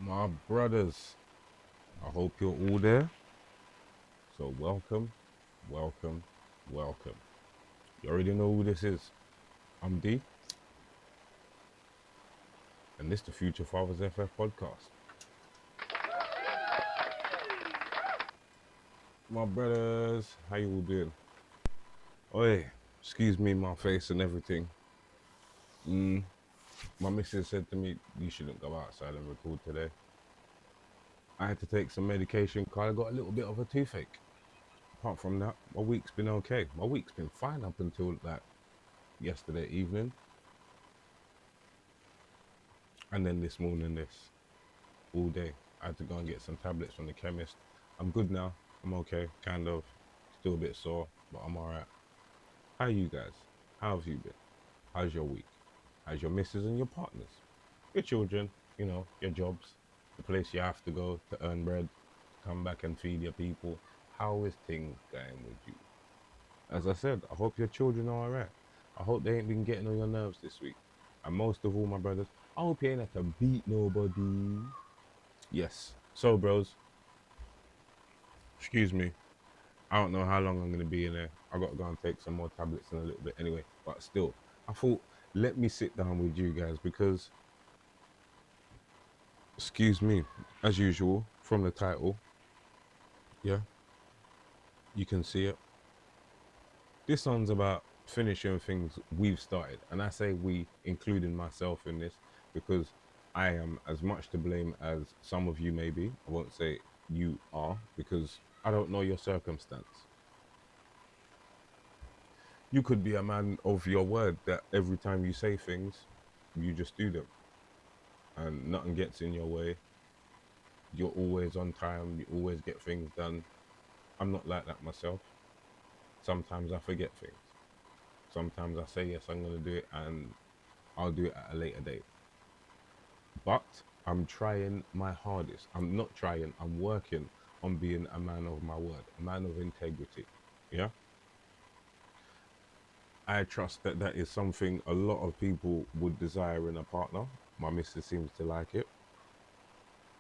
My brothers, I hope you're all there. So, welcome, welcome, welcome. You already know who this is. I'm D, and this is the Future Fathers FF podcast. My brothers, how you all doing? Oi, excuse me, my face and everything. Mm, my missus said to me, you shouldn't go outside and record today. I had to take some medication because I got a little bit of a toothache. Apart from that, my week's been okay. My week's been fine up until like yesterday evening. And then this morning, this. All day. I had to go and get some tablets from the chemist. I'm good now. I'm okay, kind of. Still a bit sore, but I'm alright. How are you guys? How have you been? How's your week? How's your missus and your partners? Your children, your jobs, the place you have to go to earn bread, to come back and feed your people. How is things going with you? As I said, I hope your children are alright. I hope they ain't been getting on your nerves this week. And most of all, my brothers, I hope you ain't had to beat nobody. Yes. So, bros, excuse me. I don't know how long I'm going to be in there. I got to go and take some more tablets in a little bit anyway. But still, I thought, let me sit down with you guys because, excuse me, as usual, from the title, yeah, you can see it. This one's about finishing things we've started. And I say we, including myself in this, because I am as much to blame as some of you may be. I won't say you are because I don't know your circumstance. You could be a man of your word that every time you say things, you just do them and nothing gets in your way. You're always on time, you always get things done. I'm not like that myself. Sometimes I forget things. Sometimes I say, yes, I'm going to do it and I'll do it at a later date. But I'm trying my hardest. I'm not trying, I'm working on being a man of my word, a man of integrity. Yeah. I trust that that is something a lot of people would desire in a partner. My missus seems to like it.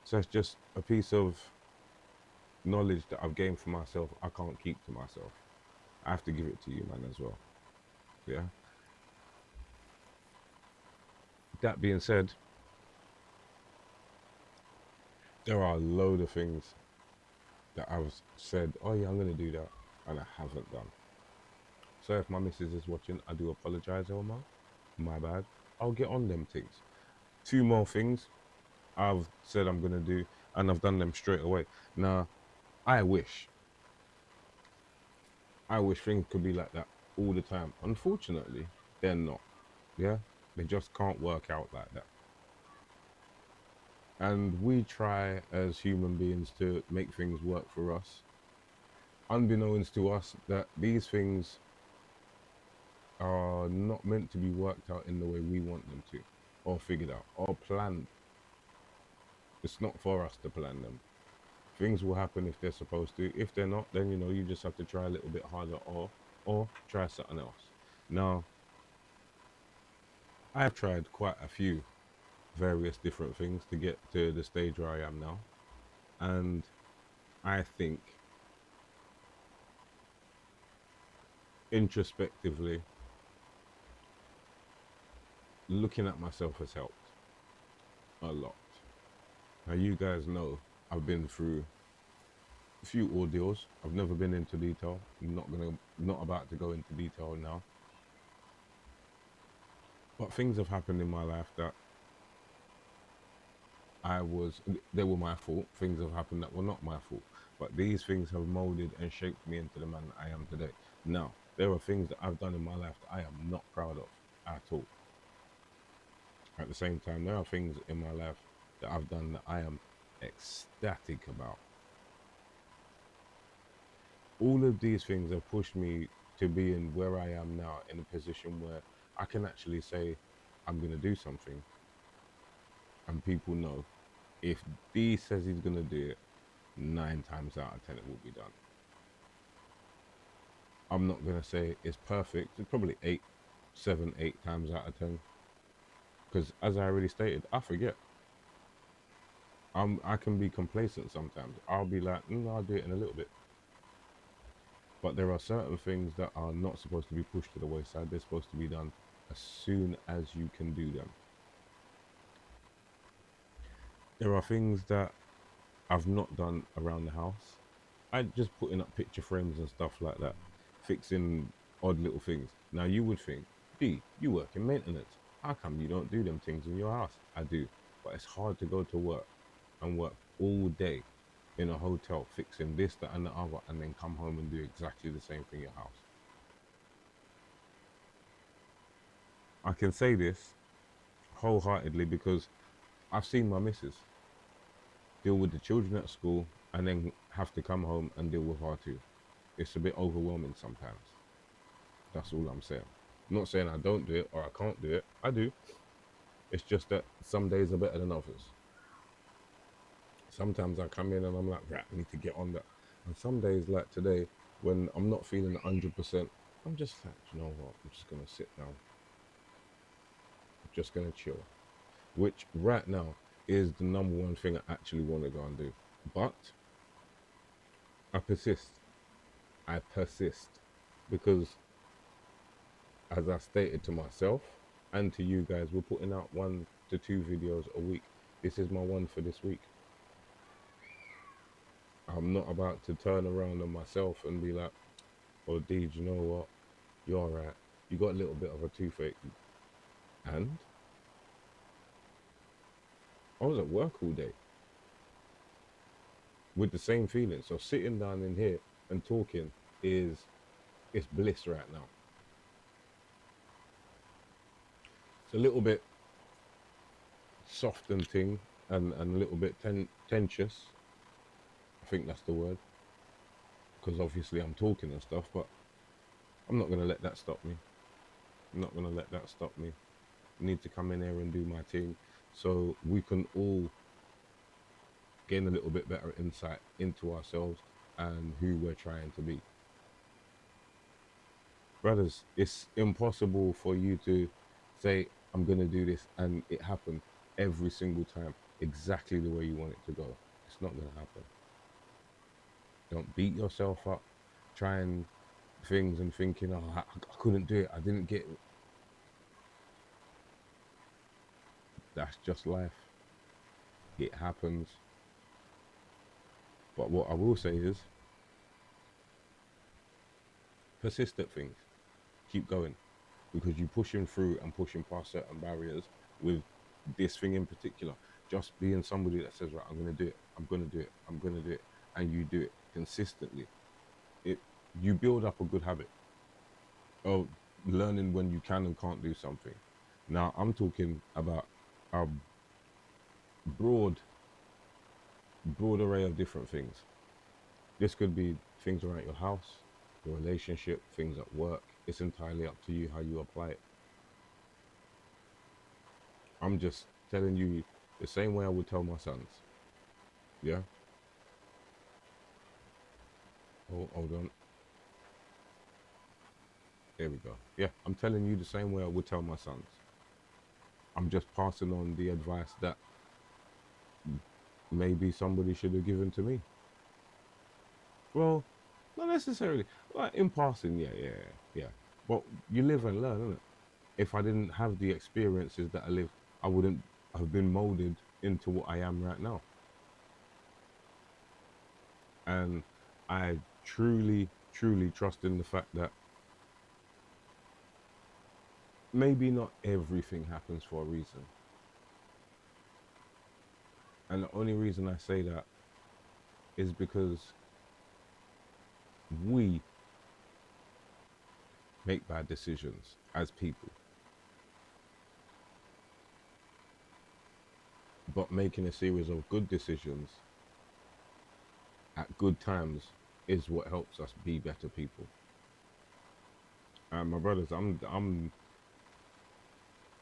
So it's just a piece of knowledge that I've gained for myself. I can't keep to myself. I have to give it to you, man, as well. Yeah. That being said, there are a load of things that I've said, oh yeah, I'm going to do that, and I haven't done. So if my missus is watching, I do apologize, Omar. My bad. I'll get on them things. Two more things I've said I'm going to do, and I've done them straight away. Now, I wish things could be like that all the time. Unfortunately, they're not. Yeah, they just can't work out like that. And we try as human beings to make things work for us, unbeknownst to us that these things are not meant to be worked out in the way we want them to, or figured out, or planned. It's not for us to plan them. Things will happen if they're supposed to. If they're not, then you just have to try a little bit harder, or try something else. Now, I've tried quite a few various different things to get to the stage where I am now. And I think introspectively, looking at myself has helped a lot. Now, you guys know I've been through a few ordeals. I've never been into detail. I'm not about to go into detail now. But things have happened in my life that they were my fault. Things have happened that were not my fault. But these things have molded and shaped me into the man that I am today. Now, there are things that I've done in my life that I am not proud of at all. At the same time, there are things in my life that I've done that I am ecstatic about. All of these things have pushed me to be in where I am now, in a position where I can actually say, I'm going to do something. And people know if D says he's going to do it, 9 times out of 10 it will be done. I'm not going to say it's perfect. It's probably 8, 7, 8 times out of 10. Because as I already stated, I forget. I can be complacent sometimes. I'll be like, I'll do it in a little bit. But there are certain things that are not supposed to be pushed to the wayside. They're supposed to be done as soon as you can do them. There are things that I've not done around the house. I just putting up picture frames and stuff like that, fixing odd little things. Now you would think, D, you work in maintenance. How come you don't do them things in your house? I do, but it's hard to go to work and work all day in a hotel fixing this, that, and the other, and then come home and do exactly the same thing at your house. I can say this wholeheartedly because I've seen my missus deal with the children at school and then have to come home and deal with her too. It's a bit overwhelming sometimes. That's all I'm saying. I'm not saying I don't do it or I can't do it. I do. It's just that some days are better than others. Sometimes I come in and I'm like, right, I need to get on that. And some days, like today, when I'm not feeling 100%, I'm just like, you know what? I'm just going to sit down. I'm just going to chill. Which right now is the number one thing I actually want to go and do. But I persist. I persist. Because as I stated to myself and to you guys, we're putting out 1 to 2 videos a week. This is my one for this week. I'm not about to turn around on myself and be like, oh, Deej, you know what? You're all right. You got a little bit of a toothache. And I was at work all day with the same feeling. So sitting down in here and talking it's bliss right now. It's a little bit soft and ting and a little bit tensious. I think that's the word. Because obviously I'm talking and stuff, but I'm not going to let that stop me. I'm not going to let that stop me. I need to come in here and do my thing so we can all gain a little bit better insight into ourselves and who we're trying to be. Brothers, it's impossible for you to say, I'm going to do this, and it happen every single time exactly the way you want it to go. It's not going to happen. Don't beat yourself up trying things and thinking, oh, I couldn't do it. I didn't get it. That's just life. It happens. But what I will say is, persist at things. Keep going. Because you pushing through and pushing past certain barriers with this thing in particular. Just being somebody that says, right, I'm going to do it. I'm going to do it. I'm going to do it. And you do it consistently. You build up a good habit of learning when you can and can't do something. Now, I'm talking about a broad array of different things. This could be things around your house, your relationship, things at work. It's entirely up to you how you apply it. I'm just telling you the same way I would tell my sons. Yeah? Oh, hold on. There we go. Yeah, I'm telling you the same way I would tell my sons. I'm just passing on the advice that maybe somebody should have given to me. Well, not necessarily. Like in passing, yeah. But you live and learn, innit? If I didn't have the experiences that I lived, I wouldn't have been molded into what I am right now. And I truly, truly trust in the fact that maybe not everything happens for a reason. And the only reason I say that is because we make bad decisions as people. But making a series of good decisions at good times is what helps us be better people. And my brothers, I'm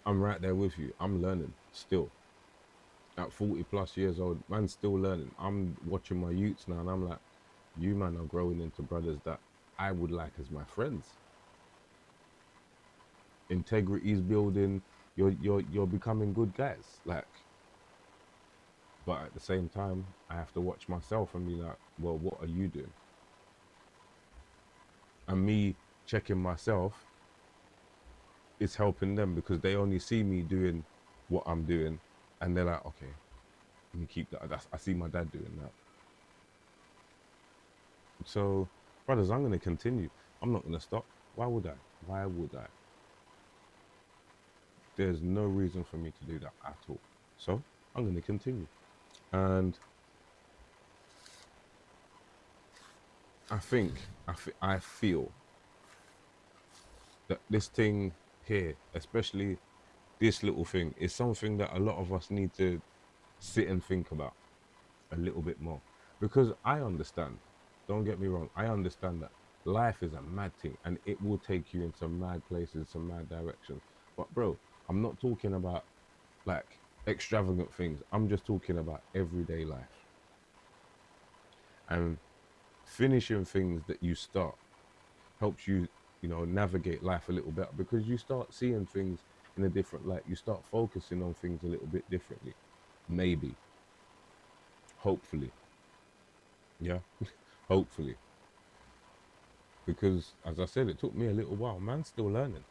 right there with you. I'm learning still. At 40 plus years old, man's still learning. I'm watching my youths now and I'm like, you man are growing into brothers that I would like as my friends. Integrity's building, you're becoming good guys. Like, But at the same time, I have to watch myself and be like, well, what are you doing? And me checking myself is helping them because they only see me doing what I'm doing, and they're like, okay, let me keep that. I see my dad doing that. So, brothers, I'm going to continue. I'm not going to stop. Why would I? Why would I? There's no reason for me to do that at all. So, I'm going to continue. And I feel that this thing here, especially this little thing, is something that a lot of us need to sit and think about a little bit more. Because I understand, don't get me wrong, I understand that life is a mad thing and it will take you into mad places, some mad directions. But bro, I'm not talking about like extravagant things. I'm just talking about everyday life and finishing things that you start helps you, navigate life a little better because you start seeing things in a different light. You start focusing on things a little bit differently. Maybe, hopefully, yeah, hopefully. Because as I said, it took me a little while. Man's still learning.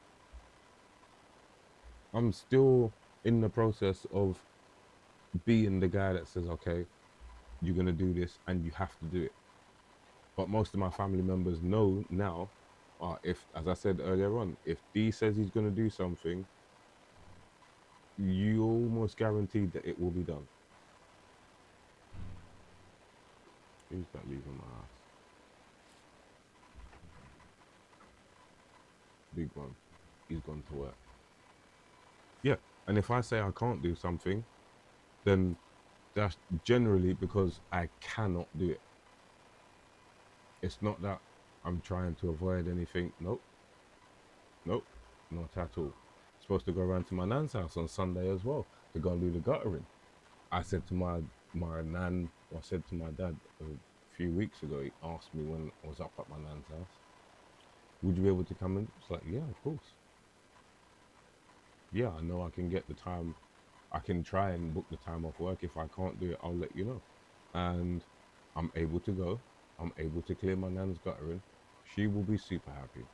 I'm still in the process of being the guy that says, okay, you're gonna do this and you have to do it. But most of my family members know now, if, as I said earlier on, if D says he's gonna do something, you almost guaranteed that it will be done. Who's that leaving my house? Big one. He's gone to work. Yeah. And if I say I can't do something, then that's generally because I cannot do it. It's not that I'm trying to avoid anything. Nope. Nope. Not at all. Supposed to go around to my nan's house on Sunday as well to go and do the guttering. I said to my nan, or I said to my dad a few weeks ago, he asked me when I was up at my nan's house, would you be able to come in? It's like, yeah, of course. Yeah, I know I can get the time. I can try and book the time off work. If I can't do it, I'll let you know. And I'm able to go. I'm able to clear my nan's guttering. She will be super happy.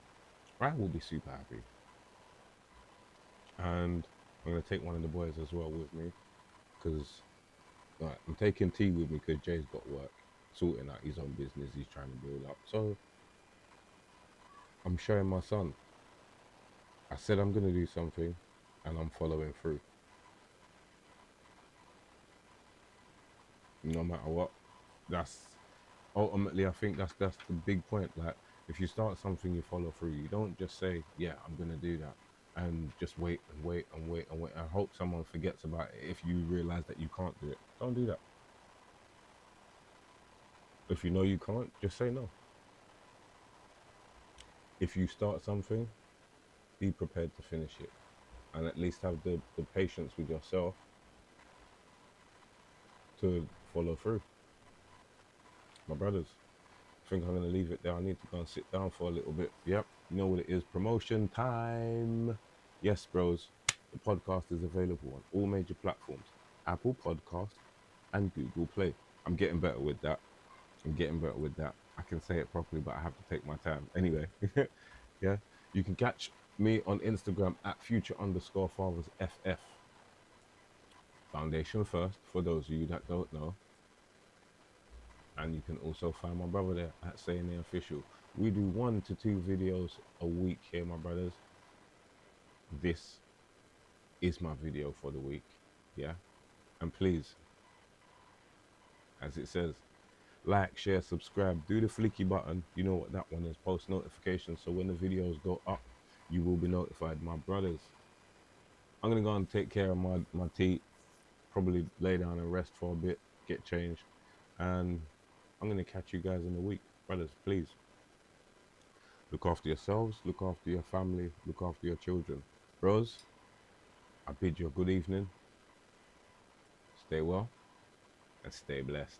I will be super happy. And I'm going to take one of the boys as well with me because I'm taking T with me because Jay's got work, sorting out his own business he's trying to build up. So I'm showing my son. I said I'm going to do something and I'm following through. No matter what. That's ultimately, I think that's the big point. Like, if you start something, you follow through. You don't just say, yeah, I'm going to do that and just wait and wait and wait and wait and hope someone forgets about it if you realize that you can't do it. Don't do that. If you know you can't, just say no. If you start something, be prepared to finish it and at least have the patience with yourself to follow through. My brothers, I think I'm going to leave it there. I need to go and sit down for a little bit. Yep, you know what it is, promotion time. Yes, bros, the podcast is available on all major platforms, Apple Podcast and Google Play. I'm getting better with that. I can say it properly, but I have to take my time. Anyway, yeah, you can catch me on Instagram at future_fathersFF. Foundation first, for those of you that don't know. And you can also find my brother there at Saying the Official. We do 1 to 2 videos a week here, my brothers. This is my video for the week. Yeah. And please, as it says, like, share, subscribe, do the flicky button. You know what that one is, post notifications. So when the videos go up, you will be notified, my brothers. I'm going to go and take care of my teeth, probably lay down and rest for a bit, get changed. And I'm going to catch you guys in a week. Brothers, please. Look after yourselves, look after your family, look after your children. Bros, I bid you a good evening. Stay well and stay blessed.